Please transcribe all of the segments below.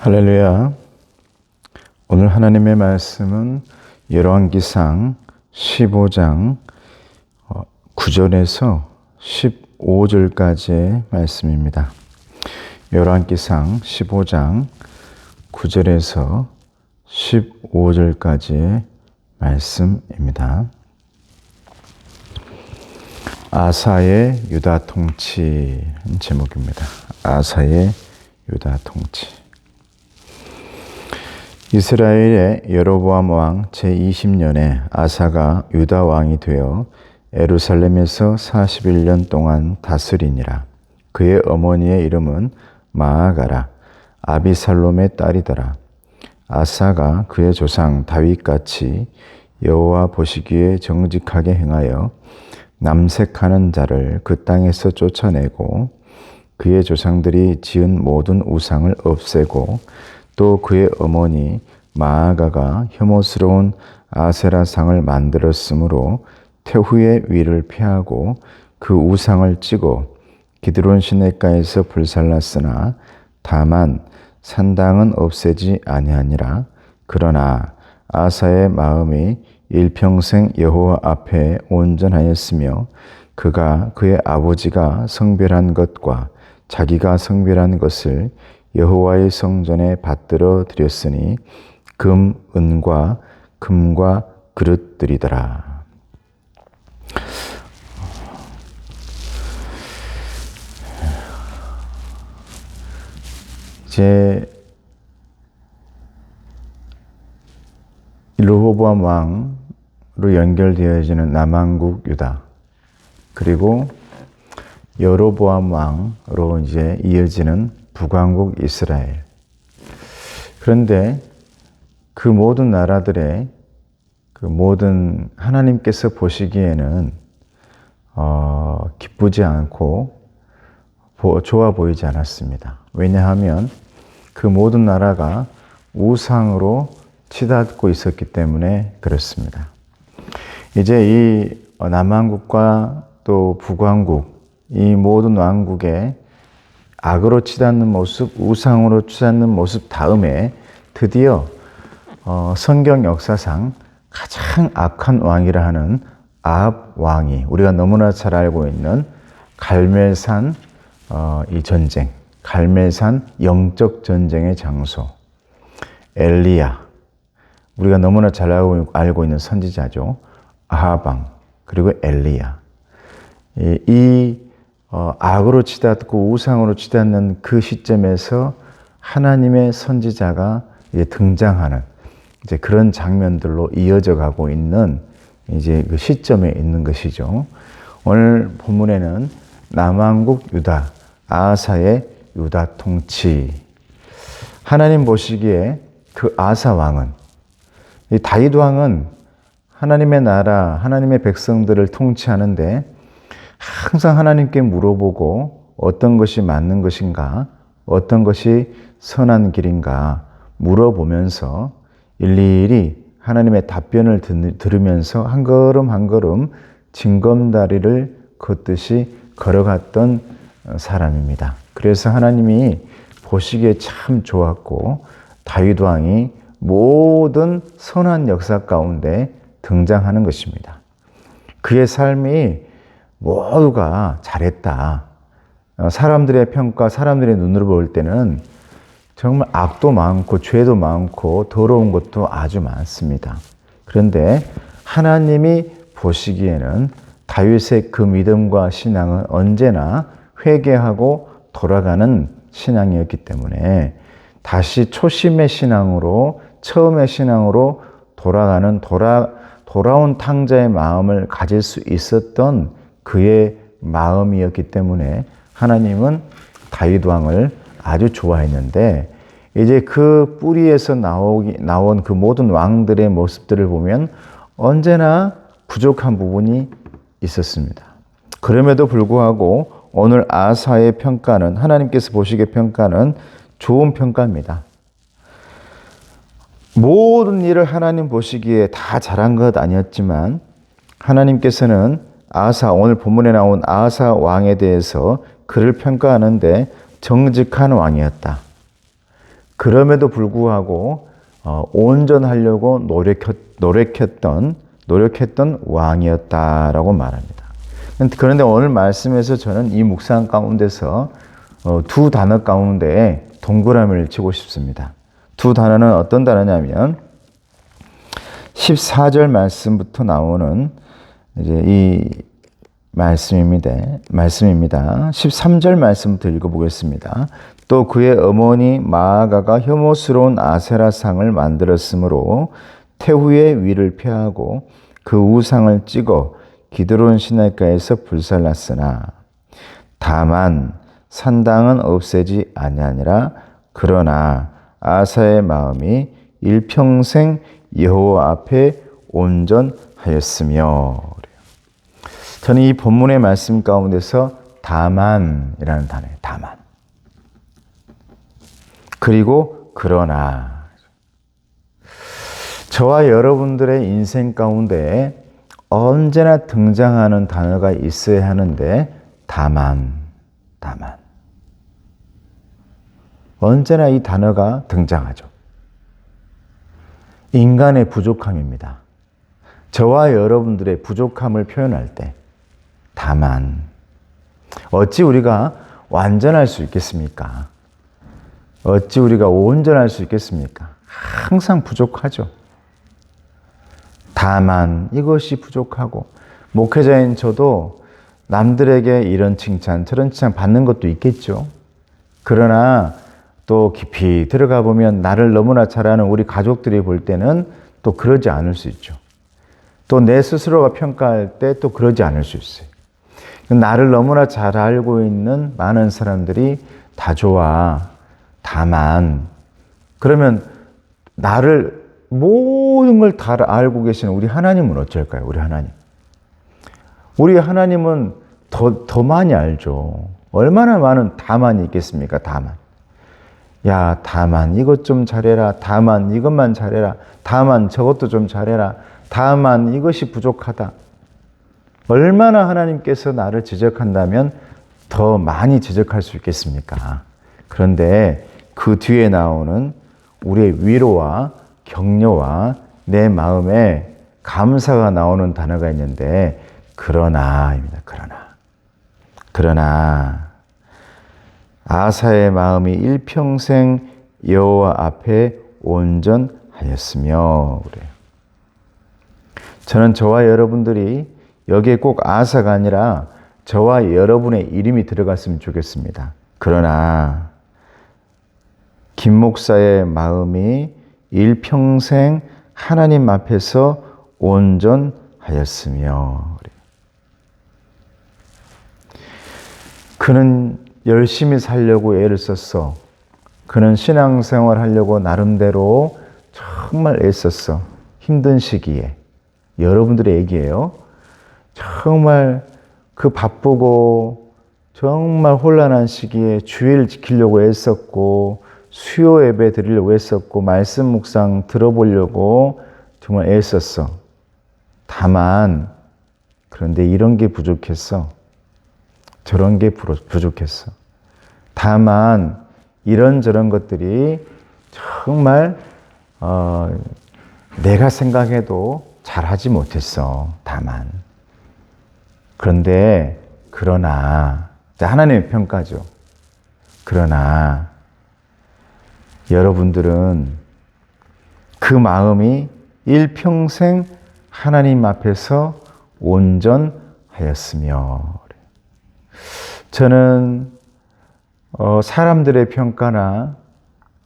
할렐루야. 오늘 하나님의 말씀은 열왕기상 15장 9절에서 15절까지의 말씀입니다. 열왕기상 15장 9절에서 15절까지의 말씀입니다. 아사의 유다 통치 제목입니다. 아사의 유다 통치. 이스라엘의 여로보암 왕 제20년에 아사가 유다 왕이 되어 예루살렘에서 41년 동안 다스리니라. 그의 어머니의 이름은 마아가라 아비살롬의 딸이더라. 아사가 그의 조상 다윗같이 여호와 보시기에 정직하게 행하여 남색하는 자를 그 땅에서 쫓아내고 그의 조상들이 지은 모든 우상을 없애고 또 그의 어머니 마아가가 혐오스러운 아세라상을 만들었으므로 태후의 위를 피하고 그 우상을 찌고 기드론 시냇가에서 불살랐으나 다만 산당은 없애지 아니하니라. 그러나 아사의 마음이 일평생 여호와 앞에 온전하였으며 그가 그의 아버지가 성별한 것과 자기가 성별한 것을 여호와의 성전에 받들어 드렸으니 금, 은과 금과 그릇들이더라. 이제 르호보암 왕으로 연결되어지는 남왕국 유다, 그리고 여로보암 왕으로 이제 이어지는 북왕국 이스라엘. 그런데 그 모든 나라들의 그 모든 하나님께서 보시기에는 기쁘지 않고 좋아 보이지 않았습니다. 왜냐하면 그 모든 나라가 우상으로 치닫고 있었기 때문에 그렇습니다. 이제 이 남왕국과 또 북왕국, 이 모든 왕국의 악으로 치닫는 모습, 우상으로 치닫는 모습 다음에 드디어 성경 역사상 가장 악한 왕이라 하는 아합 왕이, 우리가 너무나 잘 알고 있는 갈멜산 이 전쟁, 갈멜산 영적 전쟁의 장소, 엘리야, 우리가 너무나 잘 알고 있는 선지자죠. 아합 왕, 그리고 엘리야. 악으로 치닫고 우상으로 치닫는 그 시점에서 하나님의 선지자가 이제 등장하는 이제 그런 장면들로 이어져 가고 있는 이제 그 시점에 있는 것이죠. 오늘 본문에는 남왕국 유다, 아사의 유다 통치. 하나님 보시기에 그 아사 왕은, 이 다윗 왕은 하나님의 나라, 하나님의 백성들을 통치하는데 항상 하나님께 물어보고 어떤 것이 맞는 것인가, 어떤 것이 선한 길인가 물어보면서 일일이 하나님의 답변을 들으면서 한 걸음 한 걸음 징검다리를 걷듯이 걸어갔던 사람입니다. 그래서 하나님이 보시기에 참 좋았고 다윗 왕이 모든 선한 역사 가운데 등장하는 것입니다. 그의 삶이 모두가 잘했다. 사람들의 평가, 사람들의 눈으로 볼 때는 정말 악도 많고 죄도 많고 더러운 것도 아주 많습니다. 그런데 하나님이 보시기에는 다윗의 그 믿음과 신앙은 언제나 회개하고 돌아가는 신앙이었기 때문에 다시 초심의 신앙으로, 처음의 신앙으로 돌아온 탕자의 마음을 가질 수 있었던 그의 마음이었기 때문에 하나님은 다윗 왕을 아주 좋아했는데, 이제 그 뿌리에서 나온 그 모든 왕들의 모습들을 보면 언제나 부족한 부분이 있었습니다. 그럼에도 불구하고 오늘 아사의 평가는, 하나님께서 보시기에 평가는 좋은 평가입니다. 모든 일을 하나님 보시기에 다 잘한 것 아니었지만 하나님께서는 오늘 본문에 나온 아사 왕에 대해서 그를 평가하는데 정직한 왕이었다. 그럼에도 불구하고 온전하려고 노력했던 왕이었다라고 말합니다. 그런데 오늘 말씀에서 저는 이 묵상 가운데서 두 단어 가운데 동그라미를 치고 싶습니다. 두 단어는 어떤 단어냐면 14절 말씀부터 나오는 이제 이 말씀입니다. 13절 말씀부터 읽어보겠습니다. 또 그의 어머니 마아가가 혐오스러운 아세라상을 만들었으므로 태후의 위를 폐하고 그 우상을 찍어 기드론 시내가에서 불살랐으나 다만 산당은 없애지 아니하니라. 그러나 아사의 마음이 일평생 여호와 앞에 온전하였으며. 저는 이 본문의 말씀 가운데서 다만이라는 단어예요. 다만. 그리고 그러나. 저와 여러분들의 인생 가운데 언제나 등장하는 단어가 있어야 하는데 다만. 언제나 이 단어가 등장하죠. 인간의 부족함입니다. 저와 여러분들의 부족함을 표현할 때 다만. 어찌 우리가 완전할 수 있겠습니까? 어찌 우리가 온전할 수 있겠습니까? 항상 부족하죠. 다만 이것이 부족하고, 목회자인 저도 남들에게 이런 칭찬 저런 칭찬 받는 것도 있겠죠. 그러나 또 깊이 들어가 보면 나를 너무나 잘 아는 우리 가족들이 볼 때는 또 그러지 않을 수 있죠. 또 내 스스로가 평가할 때 또 그러지 않을 수 있어요. 나를 너무나 잘 알고 있는 많은 사람들이 다 좋아. 다만. 그러면 나를 모든 걸 다 알고 계시는 우리 하나님은 어쩔까요? 우리 하나님. 우리 하나님은 더 많이 알죠. 얼마나 많은 다만이 있겠습니까? 다만. 야, 다만 이것 좀 잘해라. 다만 이것만 잘해라. 다만 저것도 좀 잘해라. 다만 이것이 부족하다. 얼마나 하나님께서 나를 지적한다면 더 많이 지적할 수 있겠습니까? 그런데 그 뒤에 나오는 우리의 위로와 격려와 내 마음에 감사가 나오는 단어가 있는데 그러나입니다. 그러나 아사의 마음이 일평생 여호와 앞에 온전하였으며. 그래요. 저는 저와 여러분들이 여기에 꼭 아사가 아니라 저와 여러분의 이름이 들어갔으면 좋겠습니다. 그러나 김 목사의 마음이 일평생 하나님 앞에서 온전하였으며. 그는 열심히 살려고 애를 썼어. 그는 신앙생활 하려고 나름대로 정말 애썼어. 힘든 시기에. 여러분들의 얘기예요. 정말 그 바쁘고 정말 혼란한 시기에 주의를 지키려고 애썼고 수요 예배 드리려고 애썼고 말씀 묵상 들어보려고 정말 애썼어. 다만 그런데 이런 게 부족했어. 저런 게 부족했어. 다만 이런저런 것들이 정말 내가 생각해도 잘하지 못했어. 다만. 그런데 그러나 하나님의 평가죠. 그러나 여러분들은 그 마음이 일평생 하나님 앞에서 온전하였으며. 저는 사람들의 평가나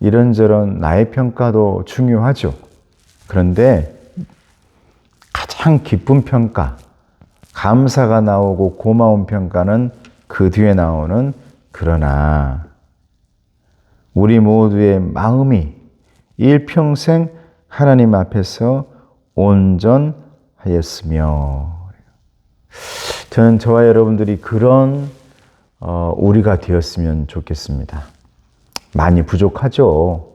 이런저런 나의 평가도 중요하죠. 그런데 가장 기쁜 평가, 감사가 나오고 고마운 평가는 그 뒤에 나오는 그러나 우리 모두의 마음이 일평생 하나님 앞에서 온전하였으며. 저는 저와 여러분들이 그런 우리가 되었으면 좋겠습니다. 많이 부족하죠.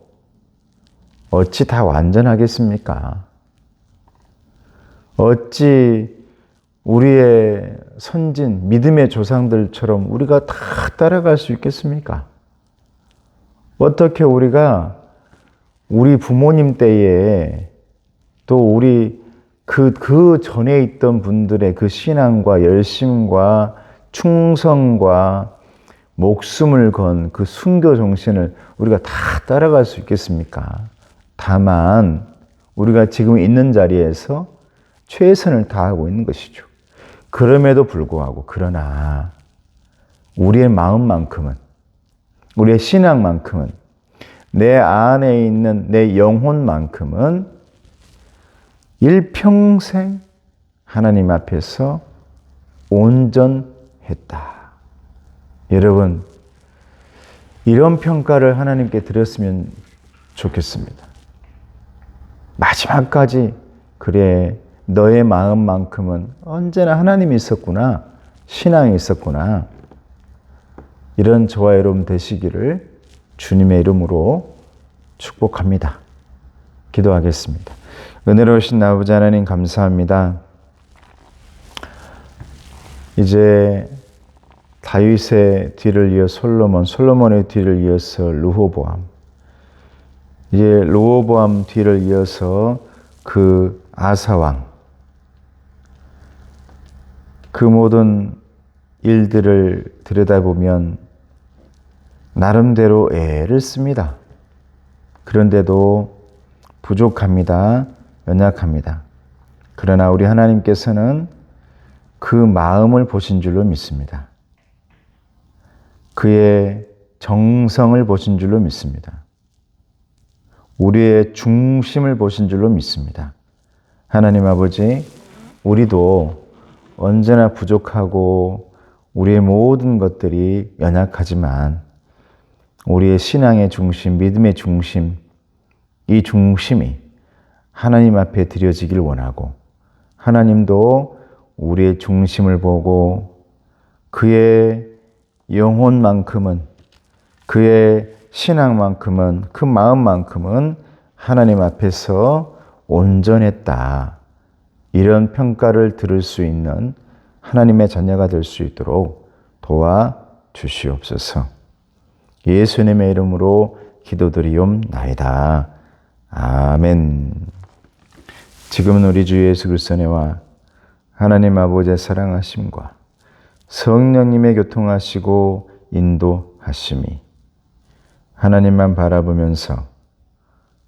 어찌 다 완전하겠습니까? 어찌 우리의 선진, 믿음의 조상들처럼 우리가 다 따라갈 수 있겠습니까? 어떻게 우리가 우리 부모님 때에 또 우리 그 전에 있던 분들의 그 신앙과 열심과 충성과 목숨을 건 그 순교 정신을 우리가 다 따라갈 수 있겠습니까? 다만 우리가 지금 있는 자리에서 최선을 다하고 있는 것이죠. 그럼에도 불구하고 그러나 우리의 마음만큼은 우리의 신앙만큼은 내 안에 있는 내 영혼만큼은 일평생 하나님 앞에서 온전했다. 여러분, 이런 평가를 하나님께 드렸으면 좋겠습니다. 마지막까지 그래, 너의 마음만큼은 언제나 하나님이 있었구나, 신앙이 있었구나. 이런 저와 여러분 되시기를 주님의 이름으로 축복합니다. 기도하겠습니다. 은혜로우신 아버지 하나님 감사합니다. 이제 다윗의 뒤를 이어 솔로몬의 뒤를 이어서 르호보암, 이제 르호보암 뒤를 이어서 그 아사왕, 그 모든 일들을 들여다보면 나름대로 애를 씁니다. 그런데도 부족합니다. 연약합니다. 그러나 우리 하나님께서는 그 마음을 보신 줄로 믿습니다. 그의 정성을 보신 줄로 믿습니다. 우리의 중심을 보신 줄로 믿습니다. 하나님 아버지, 우리도 언제나 부족하고 우리의 모든 것들이 연약하지만 우리의 신앙의 중심, 믿음의 중심, 이 중심이 하나님 앞에 드려지길 원하고 하나님도 우리의 중심을 보고 그의 영혼만큼은, 그의 신앙만큼은, 그 마음만큼은 하나님 앞에서 온전했다. 이런 평가를 들을 수 있는 하나님의 자녀가 될 수 있도록 도와주시옵소서. 예수님의 이름으로 기도드리옵나이다. 아멘. 지금은 우리 주 예수 그리스도의 은혜와 하나님 아버지의 사랑하심과 성령님의 교통하시고 인도하심이 하나님만 바라보면서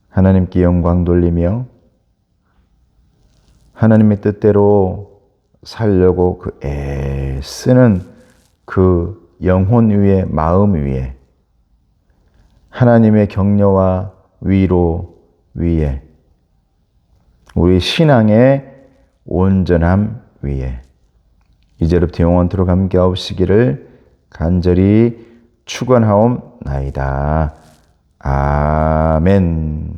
하나님께 영광 돌리며 하나님의 뜻대로 살려고 그 애쓰는 그 영혼 위에, 마음 위에, 하나님의 격려와 위로 위에, 우리 신앙의 온전함 위에 이제부터 영원토록 함께하옵시기를 간절히 축원하옵나이다. 아멘.